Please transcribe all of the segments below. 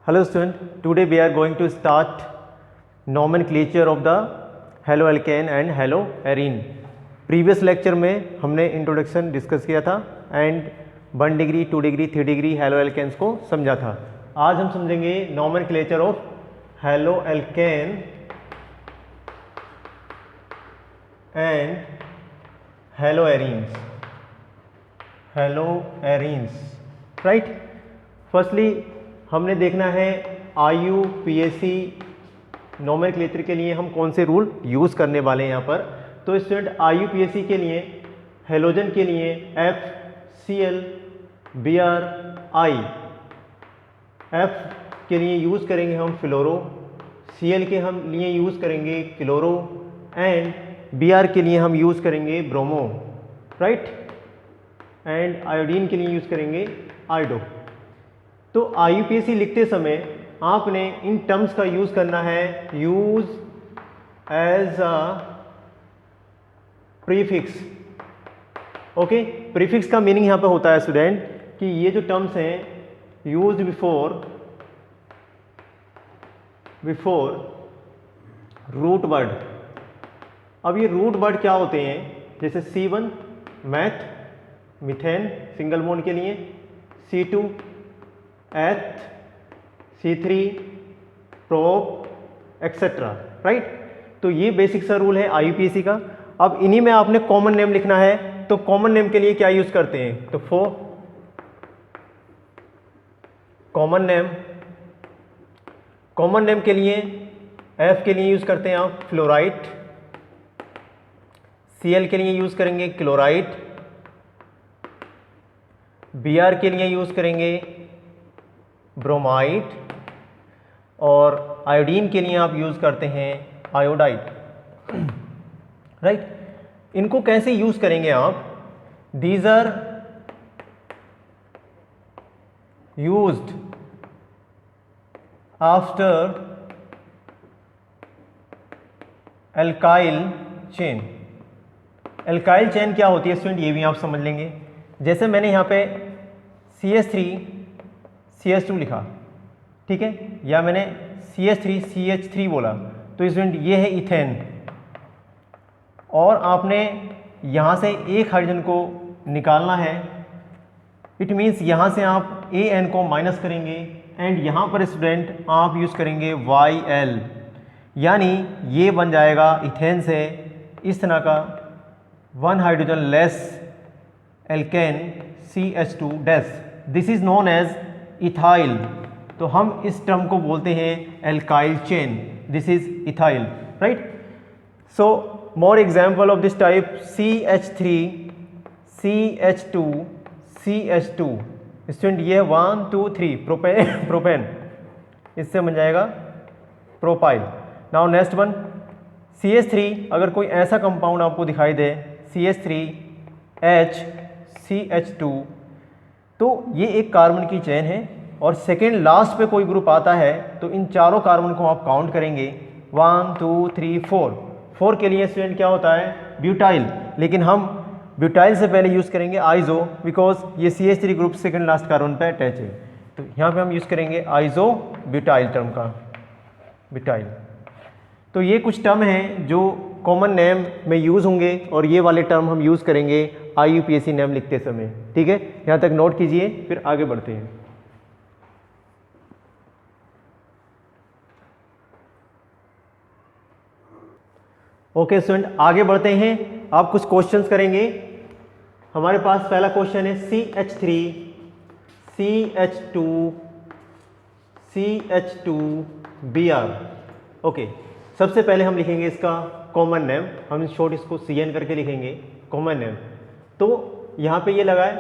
Hello student, today we are going to start nomenclature of the haloalkane and haloarene. Previous lecture में हमने introduction discuss किया था and 1 degree 2 degree 3 degree haloalkanes को समझा था। आज हम समझेंगे nomenclature of haloalkane and haloarenes. Right. Firstly हमने देखना है IUPAC नोमेनक्लेचर के लिए हम कौन से रूल यूज़ करने वाले हैं यहाँ पर। तो स्टूडेंट IUPAC के लिए हेलोजन के लिए FCl Br I, F के लिए यूज़ करेंगे हम फ्लोरो, Cl के हम लिए यूज़ करेंगे क्लोरो एंड Br के लिए हम यूज़ करेंगे ब्रोमो, राइट। एंड आयोडीन के लिए यूज़ करेंगे आयोडो। तो IUPAC लिखते समय आपने इन टर्म्स का यूज़ करना है, use as a prefix. Okay, prefix का मीनिंग यहाँ पे होता है स्टूडेंट कि ये जो टर्म्स हैं यूज्ड बिफोर रूट वर्ड। अब ये रूट वर्ड क्या होते हैं, जैसे C1 math methane single bond के लिए, C2 एथ, C3 प्रोप एक्सेट्रा, राइट। तो ये बेसिक सा रूल है IUPAC का। अब इन्हीं में आपने कॉमन नेम लिखना है, तो कॉमन नेम के लिए क्या यूज करते हैं, तो फॉर कॉमन नेम के लिए F के लिए यूज करते हैं आप फ्लोराइट, Cl के लिए यूज करेंगे क्लोराइट, Br के लिए यूज करेंगे ब्रोमाइड और आयोडीन के लिए आप यूज करते हैं आयोडाइड, राइट। इनको कैसे यूज करेंगे आप, these are used after alkyl chain. Alkyl chain क्या होती है स्टूडेंट, ये भी आप समझ लेंगे। जैसे मैंने यहाँ पे CH3 CH2 लिखा, ठीक है, या मैंने CH3 CH3 बोला, तो स्टूडेंट ये है इथेन, और आपने यहाँ से एक हाइड्रोजन को निकालना है। इट मीन्स यहाँ से आप AN को माइनस करेंगे एंड यहाँ पर स्टूडेंट आप यूज़ करेंगे YL, यानी ये बन जाएगा इथेन से इस तरह का 1 hydrogen less alkene CH2 dash. This is known as ethyl. तो हम इस टर्म को बोलते हैं alkyl chain, this is ethyl, right. So more example of this type CH3 CH2 CH2। Student ये 1 2 3 प्रोपेन, इससे बन जाएगा propyl. Now next one CH3, अगर कोई ऐसा कंपाउंड आपको दिखाई दे CH3H CH2, तो ये एक कार्बन की चेन है और सेकेंड लास्ट पे कोई ग्रुप आता है तो इन चारों कार्बन को आप काउंट करेंगे 1 2 3 4। 4 के लिए स्टूडेंट क्या होता है, ब्यूटाइल, लेकिन हम ब्यूटाइल से पहले यूज़ करेंगे आइजो, बिकॉज ये CH3 group second last carbon पे अटैच है। तो यहाँ पे हम यूज़ करेंगे आइजो ब्यूटाइल टर्म का, ब्यूटाइल। तो ये कुछ टर्म हैं जो कॉमन नेम में यूज़ होंगे और ये वाले टर्म हम यूज़ करेंगे IUPAC नेम लिखते समय, ठीक है। यहाँ तक नोट कीजिए, फिर आगे बढ़ते हैं। ओके स्टूडेंट, आगे बढ़ते हैं। आप कुछ क्वेश्चंस करेंगे। हमारे पास पहला क्वेश्चन है CH3 CH2 CH2 Br। Okay, सबसे पहले हम लिखेंगे इसका कॉमन नेम, हम शॉर्ट इसको CN करके लिखेंगे कॉमन नेम। तो यहाँ पे ये लगा है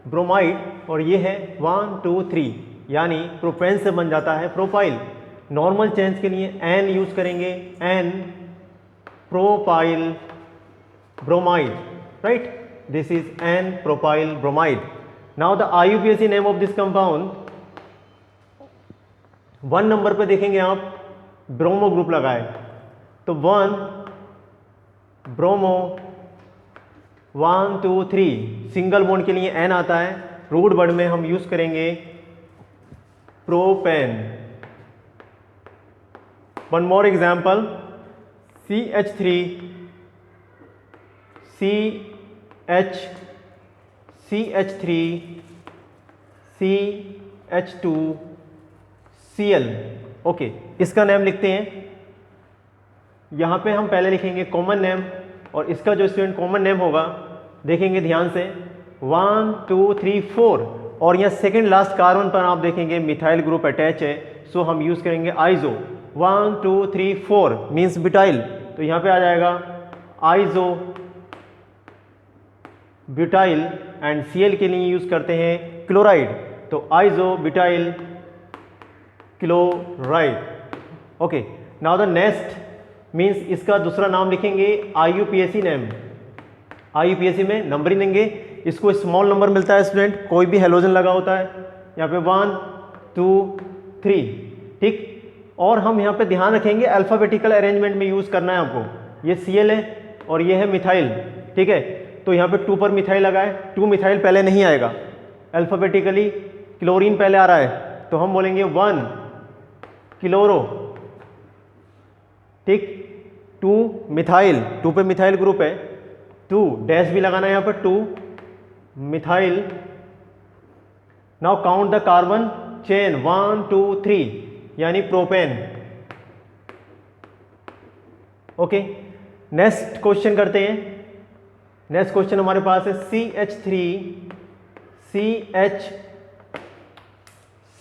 ब्रोमाइड और ये है 1 2 3, यानी प्रोपेन से बन जाता है प्रोपाइल। नॉर्मल चेंज के लिए N यूज करेंगे, N propyl bromide, right. This is N propyl bromide. Now the IUPAC name of this compound, 1 number पे देखेंगे आप ब्रोमो ग्रुप लगाए, तो 1 ब्रोमो 1 2 3, सिंगल बॉन्ड के लिए N आता है, रूट वर्ड में हम यूज करेंगे propane. One more example, CH3 CH3 CH2 Cl। Okay, इसका नेम लिखते हैं। यहाँ पे हम पहले लिखेंगे कॉमन नेम, और इसका जो स्टूडेंट कॉमन नेम होगा देखेंगे ध्यान से 1 2 3 4, और यहाँ सेकेंड लास्ट कार्बन पर आप देखेंगे मिथाइल ग्रुप अटैच है, सो हम यूज करेंगे आइजो। 1 2 3 4 मीन्स ब्यूटाइल, तो यहाँ पे आ जाएगा आइजो ब्यूटाइल, एंड Cl के लिए यूज करते हैं क्लोराइड, तो आइजो butyl chloride. Okay, now the next means इसका दूसरा नाम लिखेंगे IUPAC नेम। IUPAC में नंबरिंग देंगे, इसको स्मॉल नंबर मिलता है स्टूडेंट, कोई भी हेलोजन लगा होता है यहाँ पे 1 2 3, ठीक। और हम यहाँ पे ध्यान रखेंगे अल्फाबेटिकल अरेंजमेंट में यूज करना है आपको। ये Cl है और ये है मिथाइल, ठीक है, तो यहाँ पे 2 पर मिथाइल लगा है, 2 मिथाइल पहले नहीं आएगा, अल्फाबेटिकली क्लोरीन पहले आ रहा है, तो हम बोलेंगे 1 क्लोरो, ठीक, 2 मिथाइल, 2 पे मिथाइल ग्रुप है, 2 डैश भी लगाना है यहाँ पर 2 methyl. Now count the carbon chain 1 2 3, यानी प्रोपेन। ओके, नेक्स्ट क्वेश्चन करते हैं। नेक्स्ट क्वेश्चन हमारे पास है CH3 CH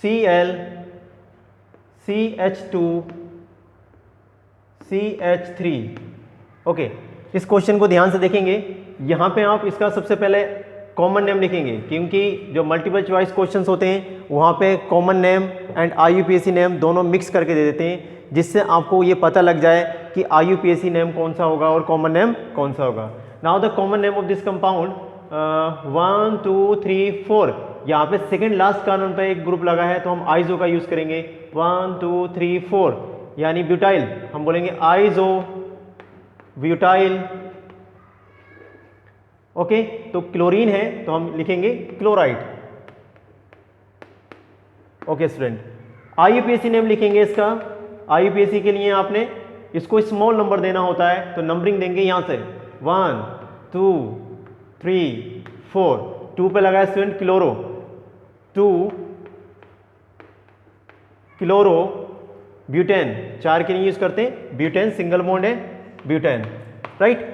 Cl CH2 CH3। Okay, इस क्वेश्चन को ध्यान से देखेंगे। यहाँ पे आप इसका सबसे पहले कॉमन नेम लिखेंगे, क्योंकि जो मल्टीपल चॉइस क्वेश्चंस होते हैं वहाँ पे common name and IUPAC name दोनों मिक्स करके दे देते हैं, जिससे आपको ये पता लग जाए कि IUPAC नेम कौन सा होगा और कॉमन नेम कौन सा होगा। Now the common name of this compound 1 2 3 4, यहाँ पे सेकेंड लास्ट कार्बन पे एक ग्रुप लगा है, तो हम आइजो का यूज करेंगे 1 2 3 4, यानी ब्यूटाइल, हम बोलेंगे आइजो ब्यूटाइल। ओके, तो क्लोरीन है तो हम लिखेंगे chloride. Okay student, IUPAC name लिखेंगे इसका। IUPAC के लिए आपने इसको स्मॉल नंबर देना होता है, तो नंबरिंग देंगे यहाँ से 1 2 3 4, 2 पे लगा है स्टूडेंट क्लोरो, 2 क्लोरो ब्यूटेन, 4 के लिए यूज करते हैं ब्यूटेन, सिंगल बॉन्ड है ब्यूटेन, राइट।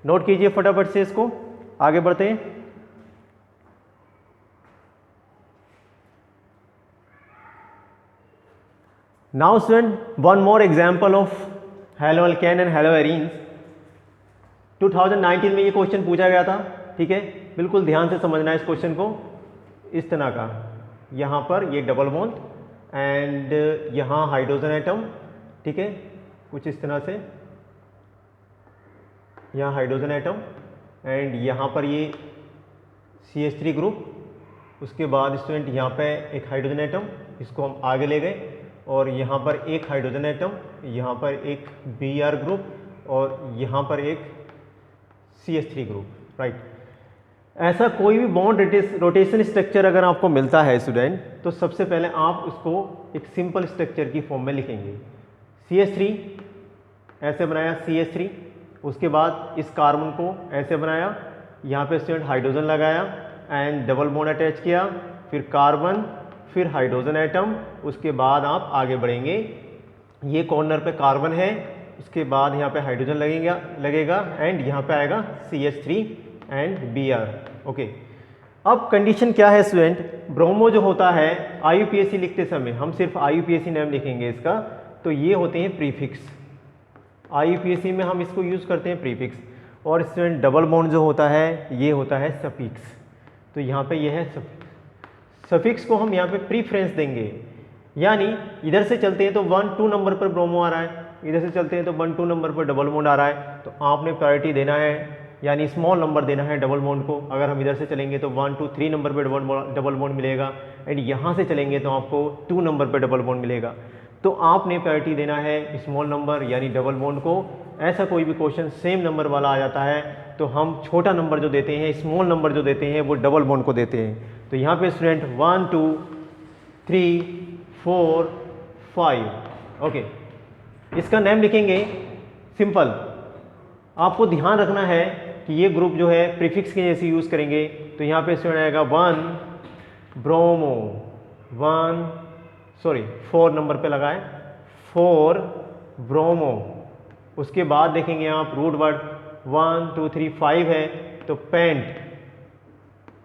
नोट कीजिए फटाफट से, इसको आगे बढ़ते हैं। Now student, one more example of haloalkane and haloarenes. 2019 में ये क्वेश्चन पूछा गया था, ठीक है, बिल्कुल ध्यान से समझना है इस क्वेश्चन को। इस तरह का, यहाँ पर ये डबल बॉन्ड एंड यहाँ हाइड्रोजन एटम, ठीक है, कुछ इस तरह से, यहाँ हाइड्रोजन एटम एंड यहाँ पर ये CH3 ग्रुप, उसके बाद स्टूडेंट यहाँ पे एक हाइड्रोजन एटम, इसको हम आगे ले गए, और यहाँ पर एक हाइड्रोजन एटम, यहाँ पर एक Br ग्रुप, और यहाँ पर एक CH3 ग्रुप, राइट। ऐसा कोई भी बॉन्ड रोटेशन स्ट्रक्चर अगर आपको मिलता है स्टूडेंट, तो सबसे पहले आप उसको एक सिंपल स्ट्रक्चर की फॉर्म में लिखेंगे। CH3 ऐसे बनाया, CH3, उसके बाद इस कार्बन को ऐसे बनाया, यहाँ पे स्टूडेंट हाइड्रोजन लगाया एंड डबल बॉन्ड अटैच किया, फिर कार्बन, फिर हाइड्रोजन एटम, उसके बाद आप आगे बढ़ेंगे। ये कॉर्नर पे कार्बन है, उसके बाद यहाँ पे हाइड्रोजन लगेगा एंड यहाँ पे आएगा CH3 एंड Br। ओके, अब कंडीशन क्या है स्टूडेंट, ब्रोमो जो होता है IUPAC लिखते समय हम सिर्फ IUPAC नेम लिखेंगे इसका, तो ये होते हैं प्रीफिक्स। IUPAC में हम इसको यूज़ करते हैं प्रीफिक्स, और स्टूडेंट डबल बॉन्ड जो होता है ये होता है सफिक्स। तो यहाँ पे ये है सफिक्स को हम यहाँ पे प्रीफ्रेंस देंगे, यानी इधर से चलते हैं तो 1 2 नंबर पर ब्रोमो आ रहा है, इधर से चलते हैं तो 1 2 नंबर पर डबल बॉन्ड आ रहा है, तो आपने प्रायोरिटी देना है, यानी स्मॉल नंबर देना है डबल बॉन्ड को। अगर हम इधर से चलेंगे तो 1 2 3 नंबर पर डबल बॉन्ड मिलेगा, एंड यहाँ से चलेंगे तो आपको 2 नंबर पर डबल बॉन्ड मिलेगा। तो आपने प्रायोरिटी देना है स्मॉल नंबर यानी डबल बॉन्ड को। ऐसा कोई भी क्वेश्चन सेम नंबर वाला आ जाता है तो हम छोटा नंबर जो देते हैं, स्मॉल नंबर जो देते हैं वो डबल बॉन्ड को देते हैं। तो यहाँ पे स्टूडेंट 1 2 3 4 5 ओके, इसका नेम लिखेंगे सिंपल। आपको ध्यान रखना है कि ये ग्रुप जो है प्रीफिक्स के जैसे यूज़ करेंगे। तो यहाँ पे स्टूडेंट आएगा 1 ब्रोमो 4 नंबर पे लगाए 4 ब्रोमो। उसके बाद देखेंगे आप रूट वर्ड 1 2 3 5 है तो पेंट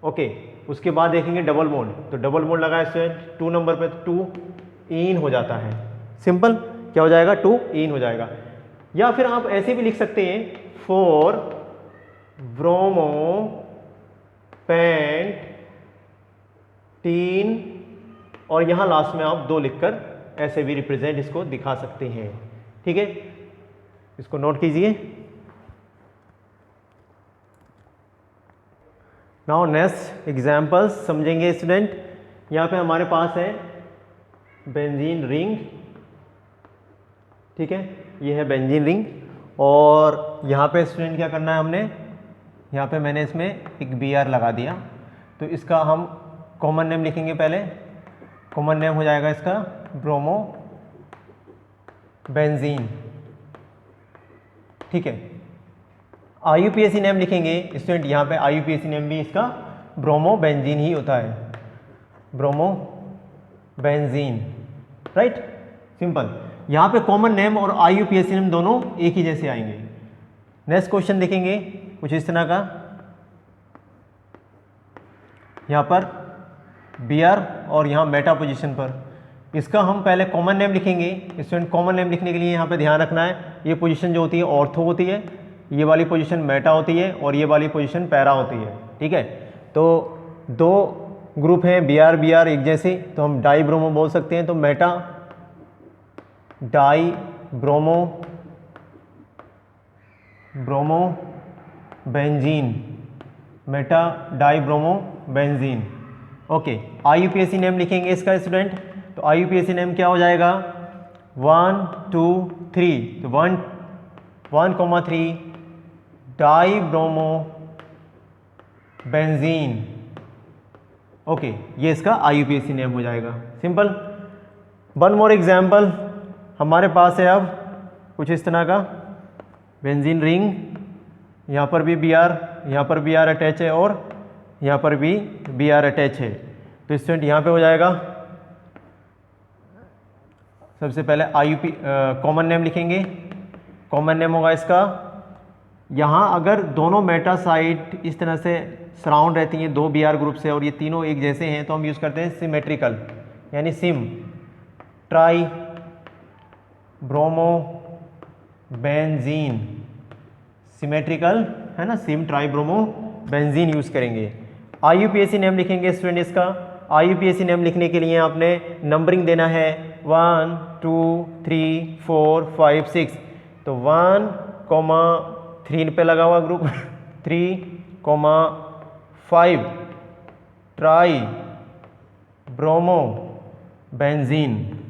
ओके। उसके बाद देखेंगे डबल बॉन्ड, तो डबल बॉन्ड लगाए स्टूडेंट 2 नंबर पे 2 इन हो जाता है। सिंपल क्या हो जाएगा 2 इन हो जाएगा। या फिर आप ऐसे भी लिख सकते हैं 4 ब्रोमो पेंट 3 और यहां लास्ट में आप 2 लिखकर ऐसे भी रिप्रेजेंट इसको दिखा सकते हैं। ठीक है, इसको नोट कीजिए। नाउ नेक्स्ट एग्जाम्पल्स समझेंगे स्टूडेंट। यहाँ पे हमारे पास है बेंजीन रिंग, ठीक है, ये है बेंजीन रिंग। और यहाँ पे स्टूडेंट क्या करना है हमने, यहाँ पे मैंने इसमें एक Br लगा दिया। तो इसका हम कॉमन नेम लिखेंगे पहले। कॉमन नेम हो जाएगा इसका ब्रोमो बेंजीन, ठीक है। IUPAC नेम लिखेंगे स्टूडेंट, यहाँ पे IUPAC नेम भी इसका ब्रोमो बेंजीन ही होता है, ब्रोमो बेंजीन, राइट, सिंपल। यहाँ पे कॉमन नेम और IUPAC नेम दोनों एक ही जैसे आएंगे। नेक्स्ट क्वेश्चन देखेंगे कुछ इस तरह का। यहाँ पर Br और यहाँ मेटा पोजीशन पर, इसका हम पहले कॉमन नेम लिखेंगे स्टूडेंट। कॉमन नेम लिखने के लिए यहाँ पे ध्यान रखना है, ये पोजीशन जो होती है ऑर्थो होती है, ये वाली पोजीशन मेटा होती है और ये वाली पोजीशन पैरा होती है, ठीक है। तो 2 ग्रुप हैं Br एक जैसे, तो हम डाई ब्रोमो बोल सकते हैं। तो Meta die bromo bromo benzene, Meta die bromo benzene, okay. IUPAC name लिखेंगे इसका स्टूडेंट। तो IUPAC नेम क्या हो जाएगा 1 2 3, तो 1,3 डाई ब्रोमो बेंजीन, ओके, ये इसका IUPAC नेम हो जाएगा, सिंपल। वन मोर एग्जाम्पल हमारे पास है अब कुछ इस तरह का बेंजीन रिंग। यहाँ पर भी Br, यहाँ पर Br अटैच है और यहाँ पर भी Br अटैच है। तो स्टूडेंट यहाँ पे हो जाएगा सबसे पहले कॉमन नेम लिखेंगे। कॉमन नेम होगा इसका, यहाँ अगर दोनों मेटा साइट इस तरह से सराउंड रहती हैं 2 Br ग्रुप से और ये तीनों एक जैसे हैं, तो हम यूज़ करते हैं सिमेट्रिकल, यानी SIM try bromo benzene, symmetrical है ना, SIM try bromo benzene use करेंगे। IUPAC नेम लिखेंगे स्टूडेंट इसका। IUPAC नेम लिखने के लिए आपने नंबरिंग देना है 1 2 3 4 5 6। तो 1,3 पे लगा हुआ group 3,5 try bromo benzene,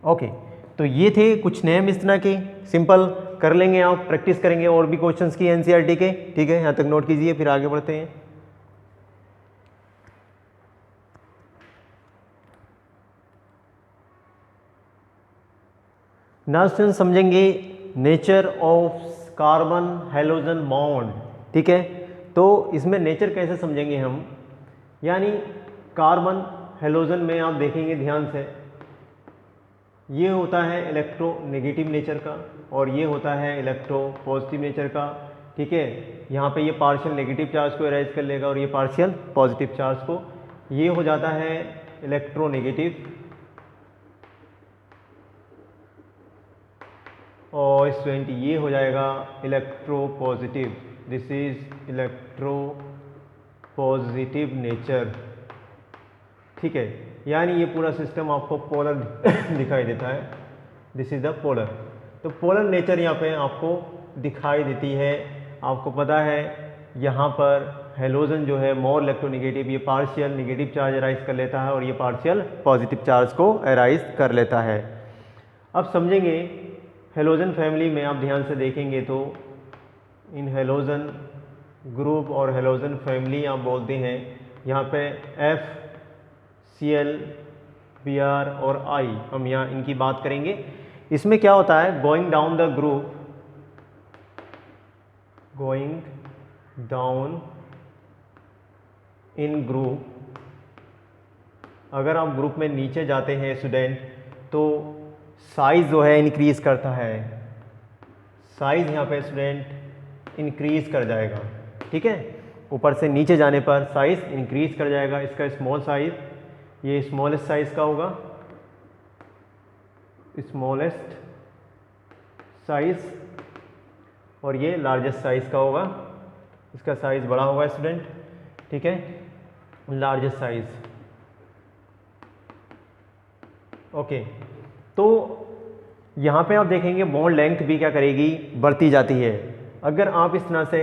okay. तो ये थे कुछ नेम इस तरह के, सिंपल कर लेंगे आप, प्रैक्टिस करेंगे और भी क्वेश्चंस की NCERT के, ठीक है। यहाँ तक नोट कीजिए, फिर आगे बढ़ते हैं। नाउ समझेंगे nature of carbon halogen bond, ठीक है। तो इसमें नेचर कैसे समझेंगे हम, यानी कार्बन हैलोजन में आप देखेंगे ध्यान से, ये होता है इलेक्ट्रोनेगेटिव नेचर का और ये होता है इलेक्ट्रो पॉजिटिव नेचर का, ठीक है। यहाँ पे ये पार्शियल नेगेटिव चार्ज को इरेज कर लेगा और ये पार्शियल पॉजिटिव चार्ज को, ये हो जाता है इलेक्ट्रोनेगेटिव और स्टूडेंट ये हो जाएगा electro positive. This is electro positive nature, ठीक है। यानी ये पूरा सिस्टम आपको पोलर दिखाई देता है, दिस इज द पोलर। तो पोलर नेचर यहाँ पे आपको दिखाई देती है। आपको पता है यहाँ पर हेलोजन जो है मोर इलेक्ट्रोनेगेटिव, ये पार्शियल नेगेटिव चार्ज अराइज कर लेता है और ये पार्शियल पॉजिटिव चार्ज को अराइज कर लेता है। अब समझेंगे हेलोजन फैमिली में आप ध्यान से देखेंगे तो इन हेलोजन ग्रुप और हेलोजन फैमिली आप बोलते हैं, यहाँ पे F, Cl, Br और I, हम यहाँ इनकी बात करेंगे। इसमें क्या होता है, going down the group, going down in group, अगर आप ग्रुप में नीचे जाते हैं स्टूडेंट तो साइज़ जो है इंक्रीज़ करता है, साइज़ यहाँ पे स्टूडेंट इंक्रीज़ कर जाएगा, ठीक है। ऊपर से नीचे जाने पर साइज़ इंक्रीज़ कर जाएगा। इसका स्मॉल साइज़, ये स्मॉलेस्ट साइज़ का होगा, स्मॉलेस्ट साइज़, और ये लार्जेस्ट साइज़ का होगा, इसका साइज़ बड़ा होगा स्टूडेंट, ठीक है, लार्जेस्ट साइज़। ओके, तो यहाँ पे आप देखेंगे बॉन्ड लेंथ भी क्या करेगी, बढ़ती जाती है। अगर आप इस तरह से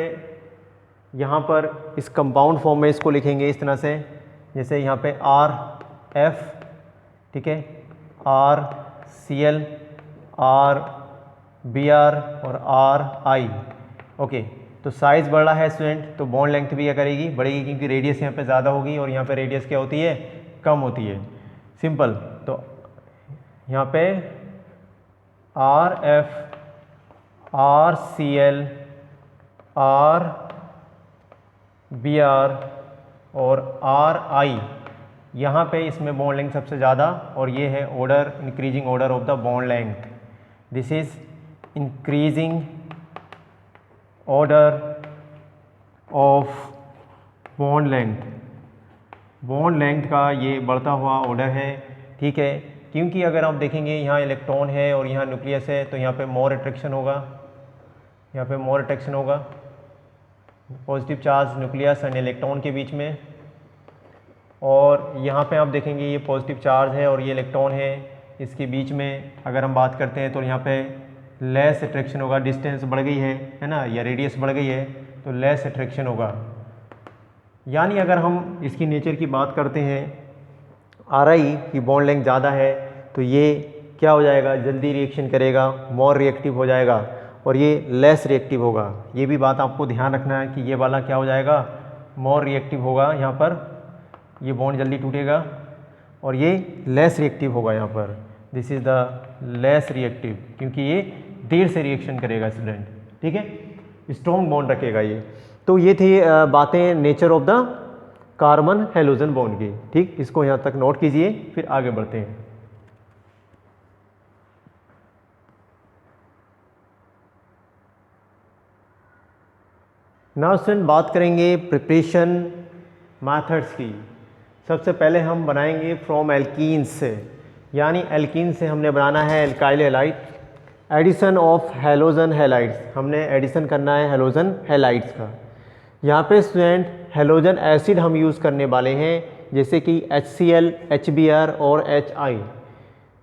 यहाँ पर इस कंपाउंड फॉर्म में इसको लिखेंगे इस तरह से, जैसे यहाँ पे RF, ठीक है, RCl, RBr और RI, ओके। तो साइज़ बढ़ रहा है स्टूडेंट, तो बॉन्ड लेंथ भी क्या करेगी, बढ़ेगी, क्योंकि रेडियस यहाँ पे ज़्यादा होगी और यहाँ पे रेडियस क्या होती है, कम होती है, सिंपल। तो यहाँ पे RF, RCl, RBr और RI, यहाँ पे इसमें बॉन्ड लेंथ सबसे ज़्यादा, और ये है order, increasing order of the bond length, this is increasing order of bond length, bond length का ये बढ़ता हुआ ऑर्डर है, ठीक है। क्योंकि अगर आप देखेंगे यहाँ इलेक्ट्रॉन है और यहाँ न्यूक्लियस है, तो यहाँ पे मोर अट्रैक्शन होगा, यहाँ पे मोर अट्रैक्शन होगा, positive charge nucleus and electron के बीच में, और यहाँ पे आप देखेंगे ये पॉजिटिव चार्ज है और ये इलेक्ट्रॉन है, इसके बीच में अगर हम बात करते हैं तो यहाँ पे लेस अट्रैक्शन होगा, डिस्टेंस बढ़ गई है ना, या रेडियस बढ़ गई है तो लेस अट्रैक्शन होगा। यानी अगर हम इसकी नेचर की बात करते हैं, RI की बॉन्ड लेंथ ज़्यादा है तो ये क्या हो जाएगा, जल्दी रिएक्शन करेगा, मोर रिएक्टिव हो जाएगा, और ये लेस रिएक्टिव होगा। ये भी बात आपको ध्यान रखना है कि ये वाला क्या हो जाएगा, मोर रिएक्टिव होगा, यहाँ पर ये बॉन्ड जल्दी टूटेगा, और ये लेस रिएक्टिव होगा यहाँ पर, this is the less reactive, क्योंकि ये देर से रिएक्शन करेगा स्टूडेंट, ठीक है, स्ट्रॉन्ग बॉन्ड रखेगा ये। तो ये थी बातें nature of the carbon halogen bond की, ठीक, इसको यहाँ तक नोट कीजिए, फिर आगे बढ़ते हैं। नाउ स्टूडेंट बात करेंगे प्रिपरेशन मेथड्स की। सबसे पहले हम बनाएंगे फ्रॉम एल्कीन्स से, यानी एल्कीन से हमने बनाना है alkyl halide, addition of halogen halides, हमने एडिशन करना है हेलोजन हैलाइड्स का। यहाँ पे स्टूडेंट हेलोजन एसिड हम यूज़ करने वाले हैं, जैसे कि HCl, HBr और HI।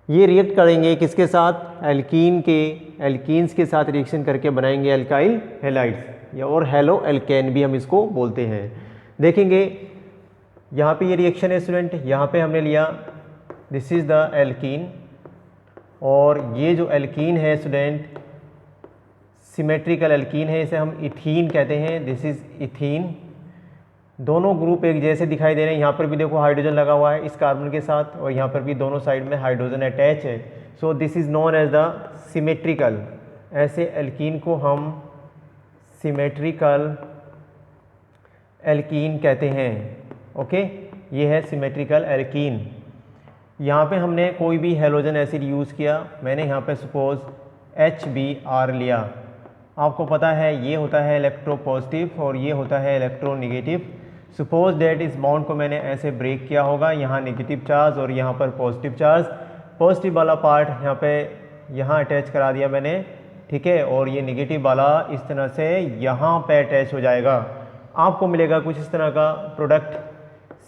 ये रिएक्ट करेंगे किसके साथ, एल्कीन्स के साथ रिएक्शन करके बनाएंगे एल्काइल हैलाइड्स, या और हेलो एल्केन भी हम इसको बोलते हैं। देखेंगे यहाँ पे ये रिएक्शन है स्टूडेंट, यहाँ पे हमने लिया, दिस इज़ द एल्कीन, और ये जो एल्कीन है स्टूडेंट सिमेट्रिकल एल्कीन है, इसे हम इथीन कहते हैं, दिस इज़ इथीन। दोनों ग्रुप एक जैसे दिखाई दे रहे हैं, यहाँ पर भी देखो हाइड्रोजन लगा हुआ है इस कार्बन के साथ, और यहाँ पर भी दोनों साइड में हाइड्रोजन अटैच है, so this is known as the symmetrical, ऐसे एल्कीन को हम सिमेट्रिकल एल्कीन कहते हैं, ओके, ये है सिमेट्रिकल एल्कीन। यहाँ पे हमने कोई भी हेलोजन एसिड यूज़ किया, मैंने यहाँ पे सपोज HBr लिया, आपको पता है ये होता है इलेक्ट्रो पॉजिटिव और ये होता है इलेक्ट्रो निगेटिव। सपोज डेट इस बॉन्ड को मैंने ऐसे ब्रेक किया होगा, यहाँ नेगेटिव चार्ज और यहाँ पर पॉजिटिव चार्ज, पॉजिटिव वाला पार्ट यहाँ पे यहाँ अटैच करा दिया मैंने, ठीक है, और ये नेगेटिव वाला इस तरह से यहाँ पे अटैच हो जाएगा, आपको मिलेगा कुछ इस तरह का प्रोडक्ट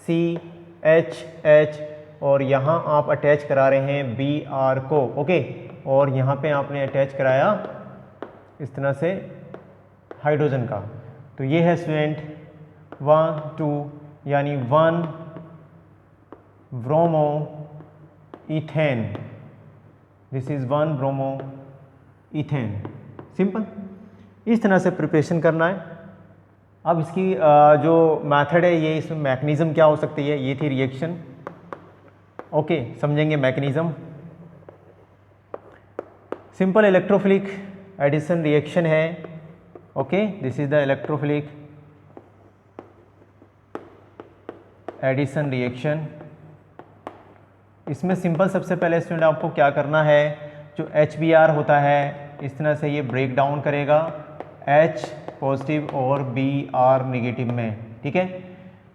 CHH, और यहाँ आप अटैच करा रहे हैं Br को, ओके, और यहाँ पे आपने अटैच कराया इस तरह से हाइड्रोजन का। तो ये है स्टूडेंट 1 2 यानी 1 bromo ethane, this is 1 bromo ethane. Simple, इस तरह से प्रिपरेशन करना है। अब इसकी जो मेथड है, ये इसमें मैकेनिज़्म क्या हो सकती है, ये थी रिएक्शन। ओके, समझेंगे mechanism. Simple electrophilic addition reaction है। Okay, this is the electrophilic addition reaction. इसमें सिंपल सबसे पहले स्टूडेंट आपको क्या करना है, जो HBr होता है इस तरह से ये ब्रेक डाउन करेगा H पॉजिटिव और Br नेगेटिव में। ठीक है,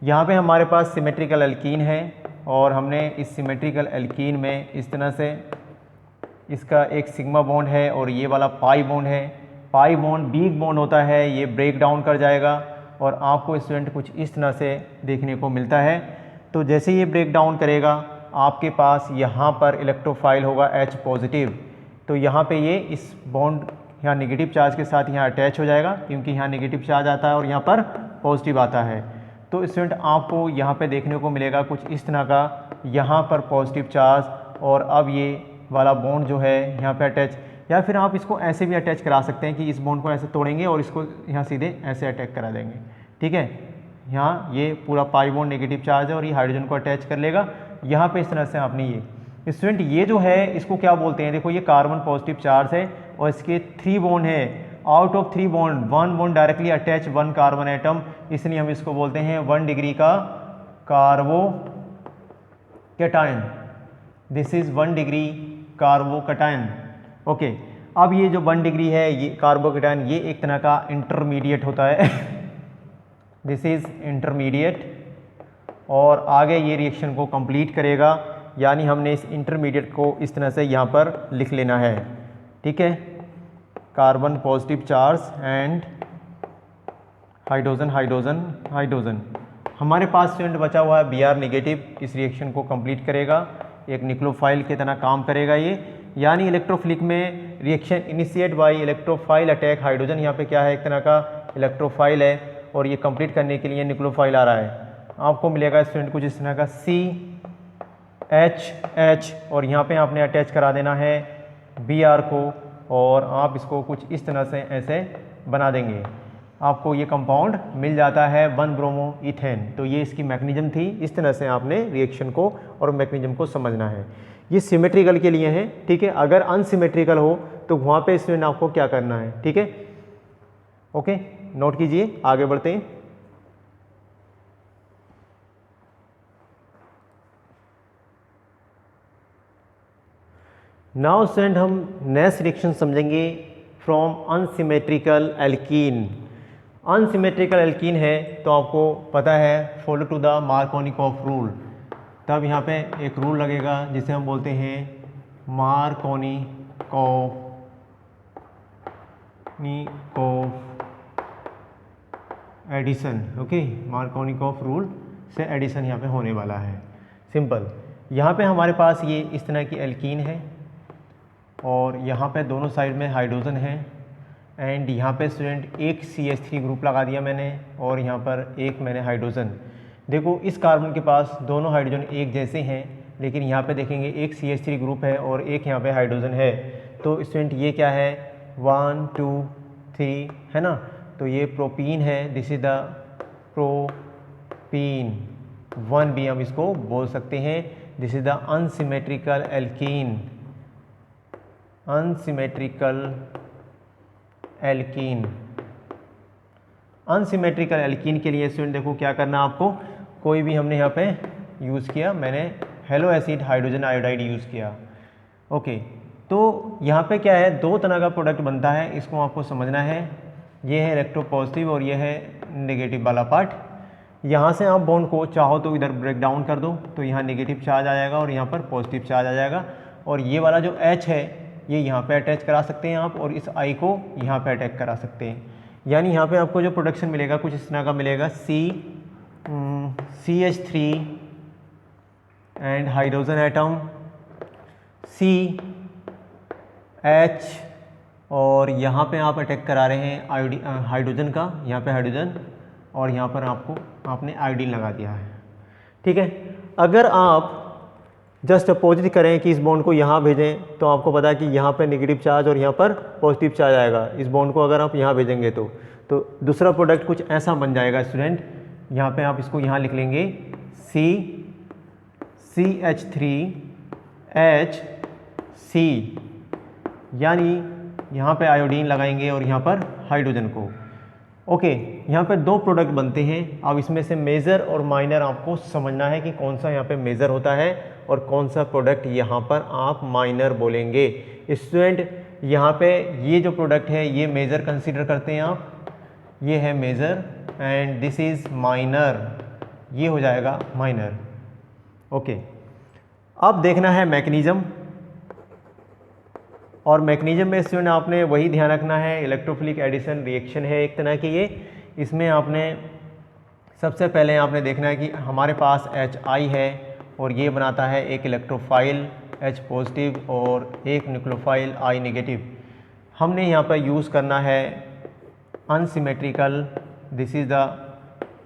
यहाँ पे हमारे पास सिमेट्रिकल एल्कीन है और हमने इस सिमेट्रिकल एल्कीन में इस तरह से इसका एक सिग्मा बॉन्ड है और ये वाला पाई बॉन्ड है। पाई बॉन्ड वीक बॉन्ड होता है, ये ब्रेक डाउन कर जाएगा और आपको स्टूडेंट कुछ इस तरह से देखने को मिलता है। तो जैसे ये ब्रेक डाउन करेगा, आपके पास यहाँ पर इलेक्ट्रोफाइल होगा H पॉजिटिव, तो यहाँ पे ये इस बॉन्ड यहाँ नेगेटिव चार्ज के साथ यहाँ अटैच हो जाएगा, क्योंकि यहाँ नेगेटिव चार्ज आता है और यहाँ पर पॉजिटिव आता है। तो स्टूडेंट आपको यहाँ पे देखने को मिलेगा कुछ इस तरह का, यहाँ पर पॉजिटिव चार्ज और अब ये वाला बॉन्ड जो है यहाँ पे अटैच, या फिर आप इसको ऐसे भी अटैच करा सकते हैं कि इस बॉन्ड को ऐसे तोड़ेंगे और इसको यहाँ सीधे ऐसे अटैच करा देंगे। ठीक है, यहाँ ये पूरा पाई बॉन्ड नेगेटिव चार्ज है और ये हाइड्रोजन को अटैच कर लेगा यहाँ पे इस तरह से। आपने ये स्टूडेंट ये जो है इसको क्या बोलते हैं, देखो ये कार्बन पॉजिटिव चार्ज है और इसके 3 बॉन्ड है। Out of 3 bond 1 bond directly attach 1 carbon atom, इसलिए हम इसको बोलते हैं 1 डिग्री का carbocation. This is 1 degree carbocation. Okay, अब ये जो 1 डिग्री है ये कार्बोकैटायन, ये एक तरह का इंटरमीडिएट होता है दिस इज इंटरमीडिएट, और आगे ये रिएक्शन को कंप्लीट करेगा, यानी हमने इस इंटरमीडिएट को इस तरह से यहाँ पर लिख लेना है। ठीक है, carbon positive charge and hydrogen hydrogen hydrogen. हमारे पास स्टूडेंट बचा हुआ है Br नेगेटिव, इस रिएक्शन को कंप्लीट करेगा, एक न्यूक्लियोफाइल की तरह काम करेगा ये, यानी इलेक्ट्रोफिलिक में reaction initiate bye electrophile attack hydrogen. यहाँ पे क्या है, एक तरह का इलेक्ट्रोफाइल है और ये कंप्लीट करने के लिए न्यूक्लियोफाइल आ रहा है। आपको मिलेगा स्टूडेंट कुछ इस तरह का CHH और यहाँ पे आपने अटैच करा देना है Br को और आप इसको कुछ इस तरह से ऐसे बना देंगे, आपको ये कंपाउंड मिल जाता है 1 ब्रोमो इथेन। तो ये इसकी मैकेनिज्म थी, इस तरह से आपने रिएक्शन को और मैकेनिज्म को समझना है। ये सिमेट्रिकल के लिए है। ठीक है, अगर अनसिमेट्रिकल हो तो वहाँ पे स्टूडेंट आपको क्या करना है। ठीक है, ओके, नोट कीजिए, आगे बढ़ते हैं। नाउ स्टूडेंट हम नेक्स्ट रिएक्शन समझेंगे from unsymmetrical alkene. Unsymmetrical alkene है तो आपको पता है follow to the Markovnikov rule. तब यहाँ पे एक रूल लगेगा जिसे हम बोलते हैं Markovnikov addition. Okay, Markovnikov rule से एडिशन यहाँ पे होने वाला है। सिंपल, यहाँ पे हमारे पास ये इस तरह की एल्कीन है और यहाँ पे दोनों साइड में हाइड्रोजन है एंड यहाँ पे स्टूडेंट एक CH3 ग्रुप लगा दिया मैंने और यहाँ पर एक मैंने हाइड्रोजन। देखो इस कार्बन के पास दोनों हाइड्रोजन एक जैसे हैं, लेकिन यहाँ पे देखेंगे एक CH3 ग्रुप है और एक यहाँ पे हाइड्रोजन है। तो स्टूडेंट ये क्या है, 1 2 3 है ना, तो ये प्रोपीन है, दिस इज द प्रोपीन 1 भी हम इसको बोल सकते हैं। This is the unsymmetrical alkene, unsymmetrical alkene. Unsymmetrical alkene के लिए स्टूडेंट देखो क्या करना आपको, कोई भी हमने यहाँ पे यूज़ किया, मैंने hello acid hydrogen iodide use किया। ओके, तो यहाँ पे क्या है, 2 तरह का प्रोडक्ट बनता है, इसको आपको समझना है। ये है इलेक्ट्रोपॉजिटिव और ये है नेगेटिव वाला पार्ट। यहाँ से आप बॉन्ड को चाहो तो इधर ब्रेक डाउन कर दो, तो यहाँ नेगेटिव चार्ज आ जाएगा और यहाँ पर पॉजिटिव चार्ज आ जाएगा, और ये वाला जो H है ये यहाँ पे अटैच करा सकते हैं आप और इस I को यहाँ पे अटैच करा सकते हैं। यानी यहाँ पे आपको जो प्रोडक्शन मिलेगा कुछ इस तरह का मिलेगा, CH3 and hydrogen atom CH, और यहाँ पे आप अटैक करा रहे हैं हाइड्रोजन का, यहाँ पे हाइड्रोजन और यहाँ पर आपने आयोडीन लगा दिया है। ठीक है, अगर आप जस्ट अपोजिट करें कि इस बॉन्ड को यहाँ भेजें तो आपको पता है कि यहाँ पे नेगेटिव चार्ज और यहाँ पर पॉजिटिव चार्ज आएगा। इस बॉन्ड को अगर आप यहाँ भेजेंगे तो दूसरा प्रोडक्ट कुछ ऐसा बन जाएगा स्टूडेंट। यहाँ पे आप इसको यहाँ लिख लेंगे CH3HC, यानी यहाँ पे आयोडीन लगाएंगे और यहाँ पर हाइड्रोजन को। ओके, यहाँ पे दो प्रोडक्ट बनते हैं। अब इसमें से मेजर और माइनर आपको समझना है कि कौन सा यहाँ पे मेजर होता है और कौन सा प्रोडक्ट यहाँ पर आप माइनर बोलेंगे। स्टूडेंट यहाँ पे ये जो प्रोडक्ट है ये मेजर कंसीडर करते हैं आप, ये है major and this is minor, ये हो जाएगा माइनर। ओके, अब देखना है मैकेनिज्म, और मैकेनिज्म में स्टूडेंट आपने वही ध्यान रखना है, इलेक्ट्रोफिलिक एडिशन रिएक्शन है एक तरह की ये। इसमें आपने सबसे पहले आपने देखना है कि हमारे पास HI है और ये बनाता है एक इलेक्ट्रोफाइल H पॉजिटिव और एक न्यूक्लियोफाइल I नेगेटिव। हमने यहाँ पर यूज़ करना है unsymmetrical, this is the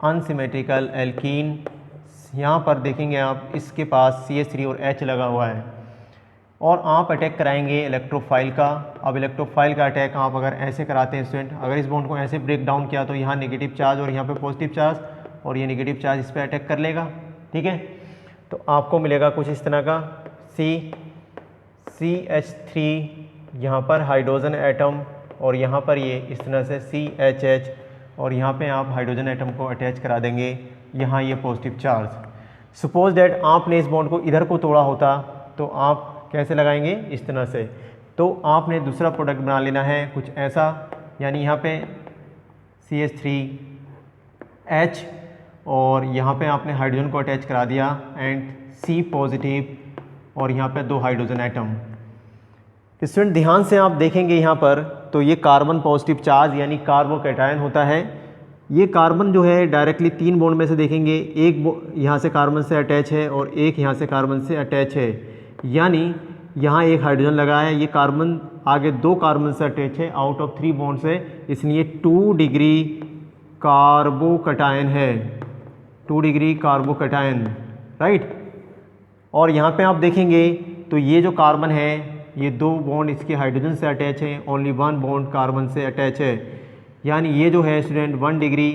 unsymmetrical alkene. यहाँ पर देखेंगे आप इसके पास CH3 और H लगा हुआ है और आप अटैक कराएंगे इलेक्ट्रोफाइल का। अब इलेक्ट्रोफाइल का अटैक आप अगर ऐसे कराते हैं स्टूडेंट, अगर इस बॉन्ड को ऐसे ब्रेक डाउन किया तो यहाँ नेगेटिव चार्ज और यहाँ पे पॉजिटिव चार्ज और ये नेगेटिव चार्ज इस पर अटैक कर लेगा, ठीक है। तो आपको मिलेगा कुछ इस तरह का CH3, यहाँ पर हाइड्रोजन एटम और यहाँ पर ये इस तरह से CHH और यहाँ पे आप हाइड्रोजन एटम को अटैच करा देंगे, यहाँ ये पॉजिटिव चार्ज। सपोज दैट आपने इस बॉन्ड को इधर को तोड़ा होता तो आप कैसे लगाएंगे, इस तरह से। तो आपने दूसरा प्रोडक्ट बना लेना है कुछ ऐसा, यानी यहाँ पे CH3H और यहाँ पे आपने हाइड्रोजन को अटैच करा दिया एंड C पॉजिटिव और यहाँ पे दो हाइड्रोजन एटम। स्टूडेंट ध्यान से आप देखेंगे यहाँ पर तो ये कार्बन पॉजिटिव चार्ज यानी कार्बोकैटायन होता है। ये कार्बन जो है डायरेक्टली 3 बॉन्ड में से देखेंगे, एक यहाँ से कार्बन से अटैच है और एक यहाँ से कार्बन से अटैच है, यानी यहाँ एक हाइड्रोजन लगा है, ये कार्बन आगे 2 कार्बन से अटैच है आउट ऑफ 3 बॉन्ड से, इसलिए 2 डिग्री कार्बोकैटायन है, 2 डिग्री कार्बोकैटायन, राइट। और यहाँ पे आप देखेंगे तो ये जो कार्बन है ये 2 बॉन्ड इसके हाइड्रोजन से अटैच है, ओनली 1 बॉन्ड कार्बन से अटैच है, यानी ये जो है स्टूडेंट 1 डिग्री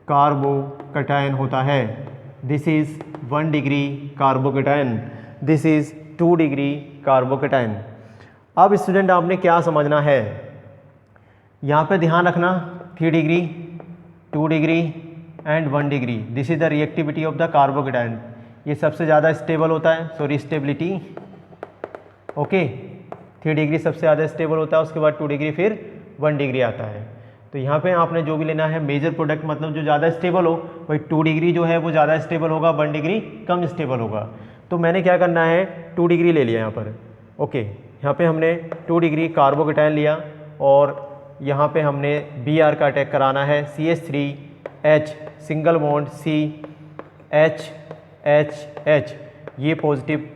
कार्बोकैटायन होता है। This is 1 degree carbocation, this is 2 degree carbocation. अब स्टूडेंट आपने क्या समझना है, यहाँ पे ध्यान रखना 3 degree, 2 degree and 1 degree, this is the reactivity of the carbocation. ये सबसे ज़्यादा स्टेबल होता है, सॉरी स्टेबिलिटी, ओके। 3 डिग्री सबसे ज़्यादा स्टेबल होता है, उसके बाद 2 डिग्री फिर 1 डिग्री आता है। तो यहाँ पे आपने जो भी लेना है मेजर प्रोडक्ट, मतलब जो ज़्यादा स्टेबल हो, वही 2 डिग्री जो है वो ज़्यादा स्टेबल होगा, 1 डिग्री कम स्टेबल होगा। तो मैंने क्या करना है 2 डिग्री ले लिया यहाँ पर, ओके। यहाँ पे हमने 2 डिग्री कार्बोकैटायन लिया और यहाँ पे हमने Br का अटैक कराना है, CH3H सिंगल बॉन्ड CHHH, ये पॉजिटिव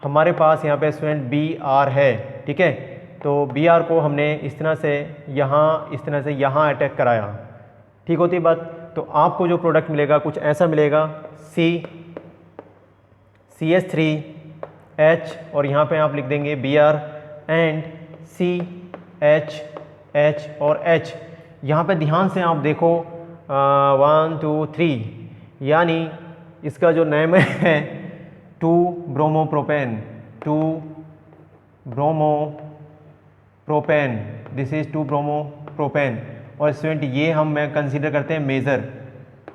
हमारे पास यहाँ पे स्टूडेंट Br है, ठीक है। तो Br को हमने इस तरह से यहाँ अटैक कराया, ठीक होती है बात। तो आपको जो प्रोडक्ट मिलेगा कुछ ऐसा मिलेगा, CH3H और यहाँ पे आप लिख देंगे Br एंड CHH और H। यहाँ पे ध्यान से आप देखो 1 2 3, यानी इसका जो नेम है 2 bromopropane, 2 bromopropane, this is 2 bromopropane. और स्टूडेंट ये हम कंसीडर करते हैं मेजर,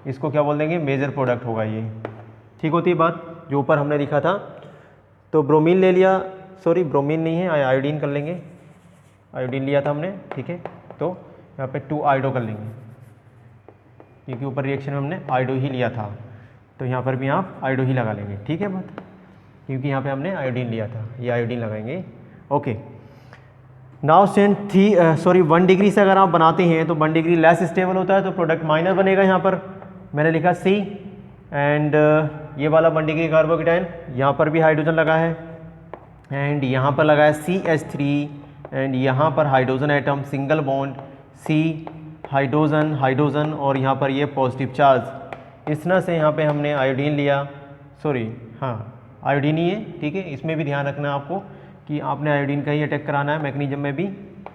इसको क्या बोल देंगे, मेजर प्रोडक्ट होगा ये, ठीक होती है बात, जो ऊपर हमने लिखा था। तो ब्रोमीन ले लिया, सॉरी ब्रोमीन नहीं है, आयोडीन कर लेंगे, आयोडीन लिया था हमने, ठीक है। तो यहाँ पे 2 आयोडो कर लेंगे, क्योंकि ऊपर रिएक्शन में हमने आयोडो ही लिया था, तो यहाँ पर भी आप आयोडो ही लगा लेंगे, ठीक है बात, क्योंकि यहाँ पे हमने आयोडीन लिया था, ये आयोडीन लगाएंगे, ओके। नाउ स्टूडेंट 1 डिग्री से अगर आप बनाते हैं तो 1 डिग्री लेस स्टेबल होता है, तो प्रोडक्ट माइनर बनेगा। यहाँ पर मैंने लिखा C एंड ये वाला 1 डिग्री कार्बोकैटायन, यहाँ पर भी हाइड्रोजन लगा है एंड यहाँ पर लगा है CH3 एंड यहाँ पर hydrogen atom single bond C hydrogen hydrogen और यहाँ पर ये पॉजिटिव चार्ज। इस तरह से यहाँ पे हमने आयोडीन लिया, सॉरी हाँ आयोडीन ही है, ठीक है। इसमें भी ध्यान रखना है आपको कि आपने आयोडीन का ही अटैक कराना है मैग्नीशियम में भी।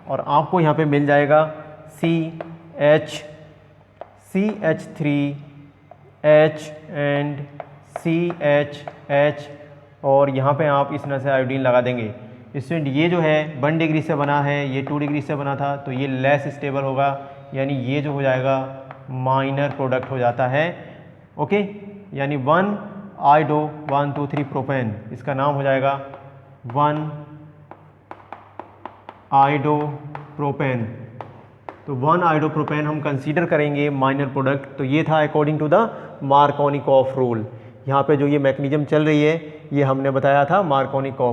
और आपको यहाँ पे मिल जाएगा CH3H एंड CHH, और यहाँ पे आप इस तरह से आयोडीन लगा देंगे। स्टूडेंट ये जो है 1 डिग्री से बना है, ये 2 डिग्री से बना था, तो ये लेस स्टेबल होगा, यानी ये जो हो जाएगा माइनर प्रोडक्ट हो जाता है। ओके, यानी 1 आयोडो 1 2 3 प्रोपेन, इसका नाम हो जाएगा 1 आयोडो प्रोपेन। तो 1 आयोडो प्रोपेन हम कंसीडर करेंगे माइनर प्रोडक्ट। तो ये था according to the Markovnikov rule. यहाँ पे जो ये मैकेनिज्म चल रही है ये हमने बताया था मार्कोनिकॉफ